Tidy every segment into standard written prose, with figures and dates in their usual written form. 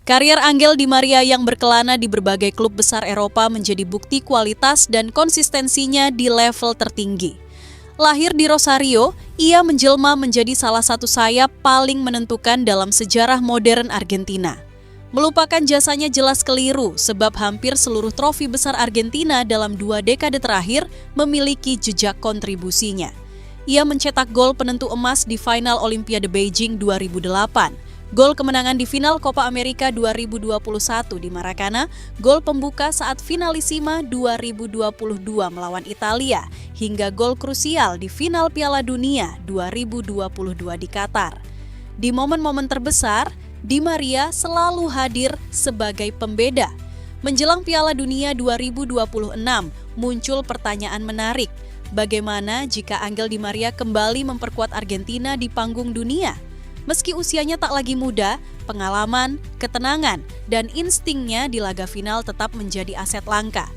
Karier Angel Di Maria yang berkelana di berbagai klub besar Eropa menjadi bukti kualitas dan konsistensinya di level tertinggi. Lahir di Rosario, ia menjelma menjadi salah satu sayap paling menentukan dalam sejarah modern Argentina. Melupakan jasanya jelas keliru sebab hampir seluruh trofi besar Argentina dalam 2 dekade terakhir memiliki jejak kontribusinya. Ia mencetak gol penentu emas di final Olimpiade Beijing 2008. Gol kemenangan di final Copa America 2021 di Maracana, gol pembuka saat finalisima 2022 melawan Italia, hingga gol krusial di final Piala Dunia 2022 di Qatar. Di momen-momen terbesar, Di Maria selalu hadir sebagai pembeda. Menjelang Piala Dunia 2026, muncul pertanyaan menarik. Bagaimana jika Angel Di Maria kembali memperkuat Argentina di panggung dunia? Meski usianya tak lagi muda, pengalaman, ketenangan, dan instingnya di laga final tetap menjadi aset langka.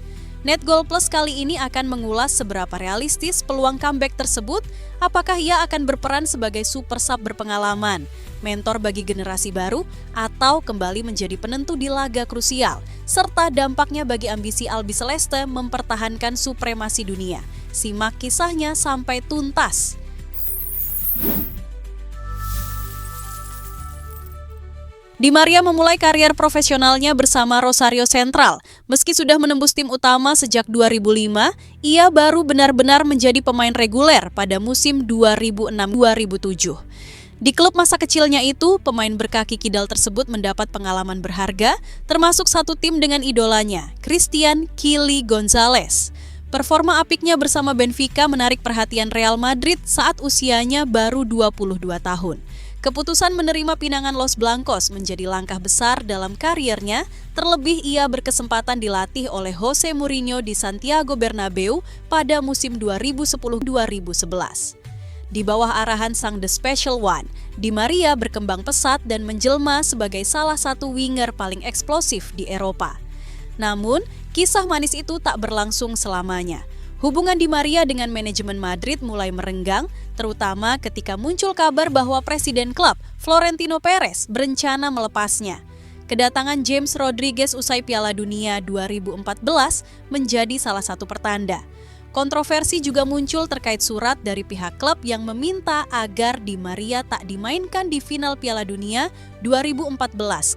Net Goal Plus kali ini akan mengulas seberapa realistis peluang comeback tersebut, apakah ia akan berperan sebagai super sub berpengalaman, mentor bagi generasi baru, atau kembali menjadi penentu di laga krusial, serta dampaknya bagi ambisi Albiceleste mempertahankan supremasi dunia. Simak kisahnya sampai tuntas. Di Maria memulai karier profesionalnya bersama Rosario Central. Meski sudah menembus tim utama sejak 2005, ia baru benar-benar menjadi pemain reguler pada musim 2006-2007. Di klub masa kecilnya itu, pemain berkaki kidal tersebut mendapat pengalaman berharga, termasuk satu tim dengan idolanya, Christian "Kili" Gonzalez. Performa apiknya bersama Benfica menarik perhatian Real Madrid saat usianya baru 22 tahun. Keputusan menerima pinangan Los Blancos menjadi langkah besar dalam kariernya, terlebih ia berkesempatan dilatih oleh Jose Mourinho di Santiago Bernabeu pada musim 2010-2011. Di bawah arahan sang The Special One, Di Maria berkembang pesat dan menjelma sebagai salah satu winger paling eksplosif di Eropa. Namun, kisah manis itu tak berlangsung selamanya. Hubungan Di Maria dengan manajemen Madrid mulai merenggang, terutama ketika muncul kabar bahwa presiden klub, Florentino Perez, berencana melepasnya. Kedatangan James Rodriguez usai Piala Dunia 2014 menjadi salah satu pertanda. Kontroversi juga muncul terkait surat dari pihak klub yang meminta agar Di Maria tak dimainkan di final Piala Dunia 2014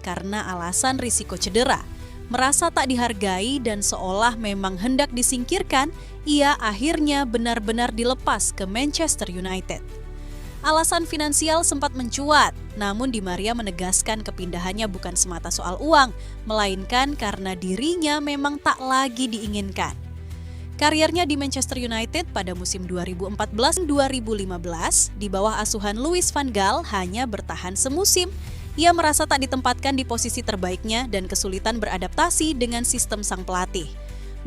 karena alasan risiko cedera. Merasa tak dihargai dan seolah memang hendak disingkirkan, ia akhirnya benar-benar dilepas ke Manchester United. Alasan finansial sempat mencuat, namun Di Maria menegaskan kepindahannya bukan semata soal uang, melainkan karena dirinya memang tak lagi diinginkan. Kariernya di Manchester United pada musim 2014-2015 di bawah asuhan Louis van Gaal hanya bertahan semusim. Ia merasa tak ditempatkan di posisi terbaiknya dan kesulitan beradaptasi dengan sistem sang pelatih.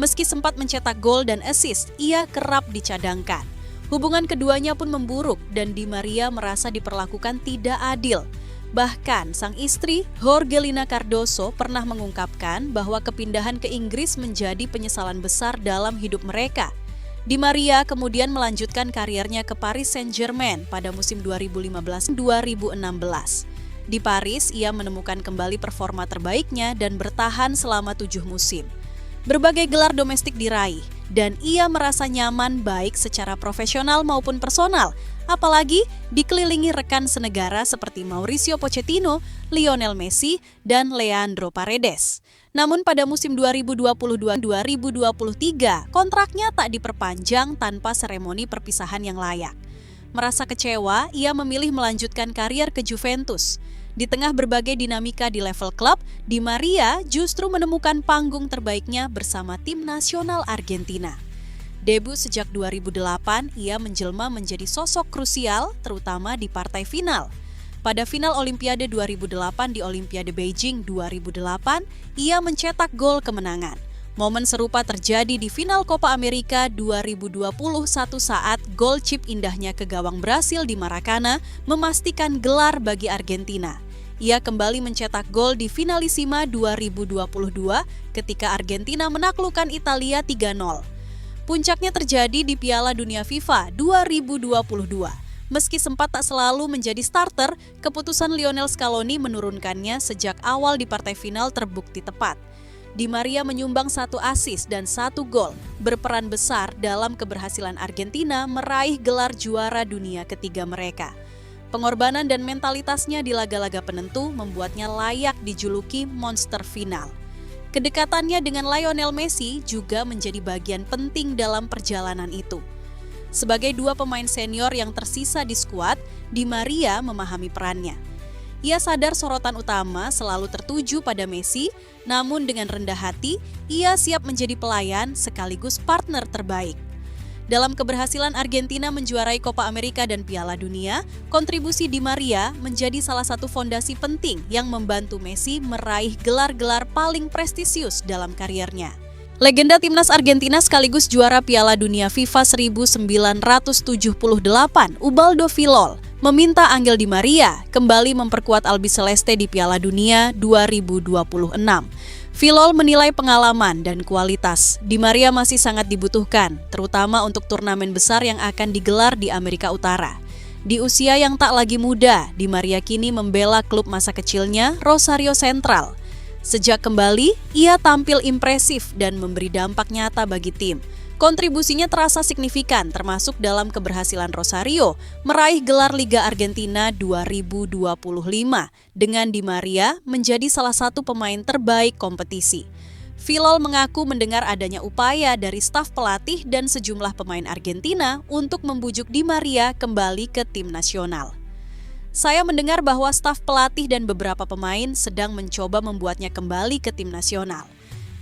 Meski sempat mencetak gol dan assist, ia kerap dicadangkan. Hubungan keduanya pun memburuk dan Di Maria merasa diperlakukan tidak adil. Bahkan sang istri, Jorgelina Cardoso, pernah mengungkapkan bahwa kepindahan ke Inggris menjadi penyesalan besar dalam hidup mereka. Di Maria kemudian melanjutkan kariernya ke Paris Saint-Germain pada musim 2015-2016. Di Paris, ia menemukan kembali performa terbaiknya dan bertahan selama 7 musim. Berbagai gelar domestik diraih, dan ia merasa nyaman baik secara profesional maupun personal, apalagi dikelilingi rekan senegara seperti Mauricio Pochettino, Lionel Messi, dan Leandro Paredes. Namun pada musim 2022-2023, kontraknya tak diperpanjang tanpa seremoni perpisahan yang layak. Merasa kecewa, ia memilih melanjutkan karier ke Juventus. Di tengah berbagai dinamika di level klub, Di Maria justru menemukan panggung terbaiknya bersama tim nasional Argentina. Debut sejak 2008, ia menjelma menjadi sosok krusial, terutama di partai final. Pada final Olimpiade 2008 di Olimpiade Beijing 2008, ia mencetak gol kemenangan. Momen serupa terjadi di final Copa America 2021 saat gol chip indahnya ke gawang Brasil di Maracana memastikan gelar bagi Argentina. Ia kembali mencetak gol di finalisima 2022 ketika Argentina menaklukkan Italia 3-0. Puncaknya terjadi di Piala Dunia FIFA 2022. Meski sempat tak selalu menjadi starter, keputusan Lionel Scaloni menurunkannya sejak awal di partai final terbukti tepat. Di Maria menyumbang 1 assist dan 1 gol, berperan besar dalam keberhasilan Argentina meraih gelar juara dunia ketiga mereka. Pengorbanan dan mentalitasnya di laga-laga penentu membuatnya layak dijuluki monster final. Kedekatannya dengan Lionel Messi juga menjadi bagian penting dalam perjalanan itu. Sebagai 2 pemain senior yang tersisa di skuad, Di Maria memahami perannya. Ia sadar sorotan utama selalu tertuju pada Messi, namun dengan rendah hati, ia siap menjadi pelayan sekaligus partner terbaik. Dalam keberhasilan Argentina menjuarai Copa America dan Piala Dunia, kontribusi Di Maria menjadi salah satu fondasi penting yang membantu Messi meraih gelar-gelar paling prestisius dalam kariernya. Legenda timnas Argentina sekaligus juara Piala Dunia FIFA 1978, Ubaldo Fillol, meminta Angel Di Maria kembali memperkuat Albiceleste di Piala Dunia 2026. Fillol menilai pengalaman dan kualitas Di Maria masih sangat dibutuhkan, terutama untuk turnamen besar yang akan digelar di Amerika Utara. Di usia yang tak lagi muda, Di Maria kini membela klub masa kecilnya, Rosario Central. Sejak kembali, ia tampil impresif dan memberi dampak nyata bagi tim. Kontribusinya terasa signifikan termasuk dalam keberhasilan Rosario meraih gelar Liga Argentina 2025 dengan Di Maria menjadi salah satu pemain terbaik kompetisi. Fillol mengaku mendengar adanya upaya dari staf pelatih dan sejumlah pemain Argentina untuk membujuk Di Maria kembali ke tim nasional. Saya mendengar bahwa staf pelatih dan beberapa pemain sedang mencoba membuatnya kembali ke tim nasional.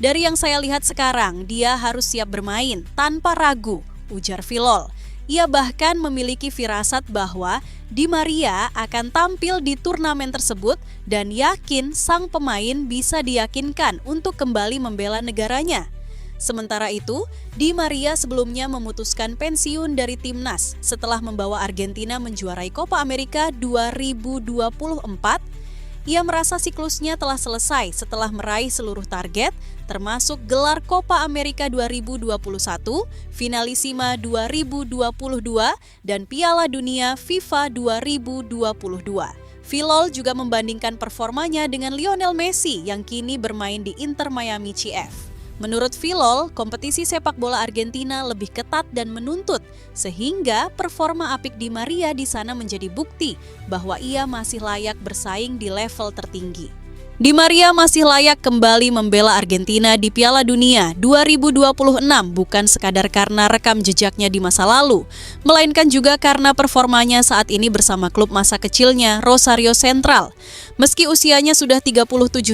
Dari yang saya lihat sekarang, dia harus siap bermain tanpa ragu, ujar Fillol. Ia bahkan memiliki firasat bahwa Di Maria akan tampil di turnamen tersebut dan yakin sang pemain bisa diyakinkan untuk kembali membela negaranya. Sementara itu, Di Maria sebelumnya memutuskan pensiun dari timnas setelah membawa Argentina menjuarai Copa America 2024. Ia merasa siklusnya telah selesai setelah meraih seluruh target, termasuk gelar Copa America 2021, Finalissima 2022, dan Piala Dunia FIFA 2022. Fillol juga membandingkan performanya dengan Lionel Messi yang kini bermain di Inter Miami CF. Menurut Fillol, kompetisi sepak bola Argentina lebih ketat dan menuntut, sehingga performa apik Di Maria di sana menjadi bukti bahwa ia masih layak bersaing di level tertinggi. Di Maria masih layak kembali membela Argentina di Piala Dunia 2026 bukan sekadar karena rekam jejaknya di masa lalu, melainkan juga karena performanya saat ini bersama klub masa kecilnya Rosario Central. Meski usianya sudah 37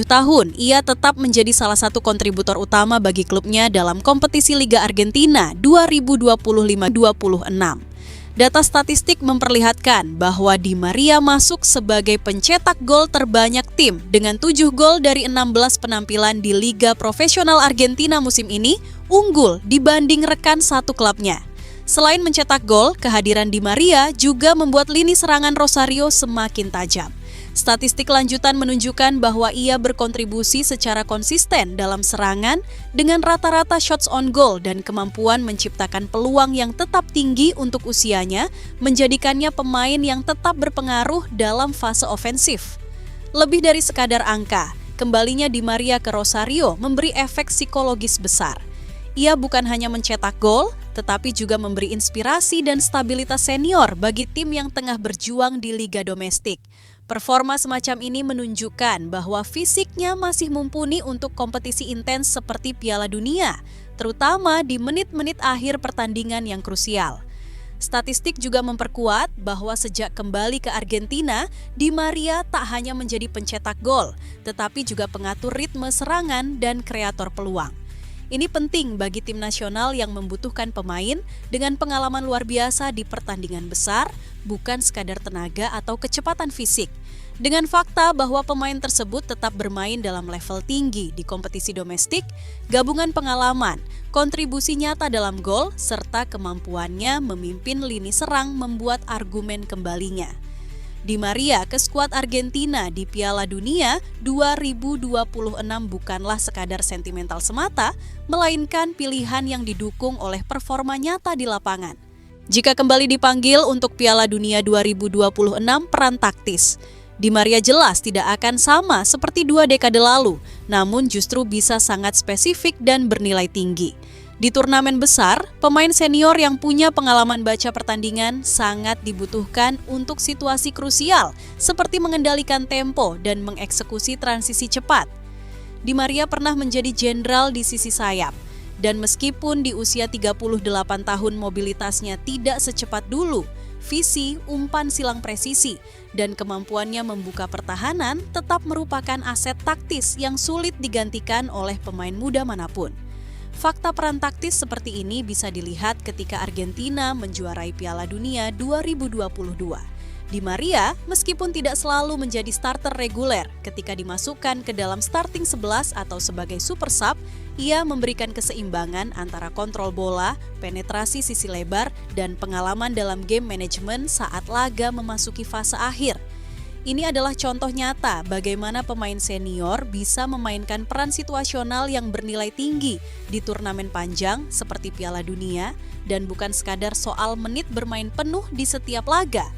tahun, ia tetap menjadi salah satu kontributor utama bagi klubnya dalam kompetisi Liga Argentina 2025-26. Data statistik memperlihatkan bahwa Di Maria masuk sebagai pencetak gol terbanyak tim dengan 7 gol dari 16 penampilan di Liga Profesional Argentina musim ini, unggul dibanding rekan satu klubnya. Selain mencetak gol, kehadiran Di Maria juga membuat lini serangan Rosario semakin tajam. Statistik lanjutan menunjukkan bahwa ia berkontribusi secara konsisten dalam serangan dengan rata-rata shots on goal dan kemampuan menciptakan peluang yang tetap tinggi untuk usianya, menjadikannya pemain yang tetap berpengaruh dalam fase ofensif. Lebih dari sekadar angka, kembalinya Di Maria ke Rosario memberi efek psikologis besar. Ia bukan hanya mencetak gol, tetapi juga memberi inspirasi dan stabilitas senior bagi tim yang tengah berjuang di liga domestik. Performa semacam ini menunjukkan bahwa fisiknya masih mumpuni untuk kompetisi intens seperti Piala Dunia, terutama di menit-menit akhir pertandingan yang krusial. Statistik juga memperkuat bahwa sejak kembali ke Argentina, Di Maria tak hanya menjadi pencetak gol, tetapi juga pengatur ritme serangan dan kreator peluang. Ini penting bagi tim nasional yang membutuhkan pemain dengan pengalaman luar biasa di pertandingan besar, bukan sekadar tenaga atau kecepatan fisik. Dengan fakta bahwa pemain tersebut tetap bermain dalam level tinggi di kompetisi domestik, gabungan pengalaman, kontribusi nyata dalam gol, serta kemampuannya memimpin lini serang membuat argumen kembalinya. Di Maria ke skuad Argentina di Piala Dunia 2026 bukanlah sekadar sentimental semata, melainkan pilihan yang didukung oleh performa nyata di lapangan. Jika kembali dipanggil untuk Piala Dunia 2026 peran taktis, Di Maria jelas tidak akan sama seperti 2 dekade lalu, namun justru bisa sangat spesifik dan bernilai tinggi. Di turnamen besar, pemain senior yang punya pengalaman baca pertandingan sangat dibutuhkan untuk situasi krusial, seperti mengendalikan tempo dan mengeksekusi transisi cepat. Di Maria pernah menjadi jenderal di sisi sayap, dan meskipun di usia 38 tahun mobilitasnya tidak secepat dulu, visi, umpan silang presisi, dan kemampuannya membuka pertahanan tetap merupakan aset taktis yang sulit digantikan oleh pemain muda manapun. Fakta peran taktis seperti ini bisa dilihat ketika Argentina menjuarai Piala Dunia 2022. Di Maria, meskipun tidak selalu menjadi starter reguler ketika dimasukkan ke dalam starting 11 atau sebagai super sub, ia memberikan keseimbangan antara kontrol bola, penetrasi sisi lebar, dan pengalaman dalam game management saat laga memasuki fase akhir. Ini adalah contoh nyata bagaimana pemain senior bisa memainkan peran situasional yang bernilai tinggi di turnamen panjang seperti Piala Dunia dan bukan sekadar soal menit bermain penuh di setiap laga,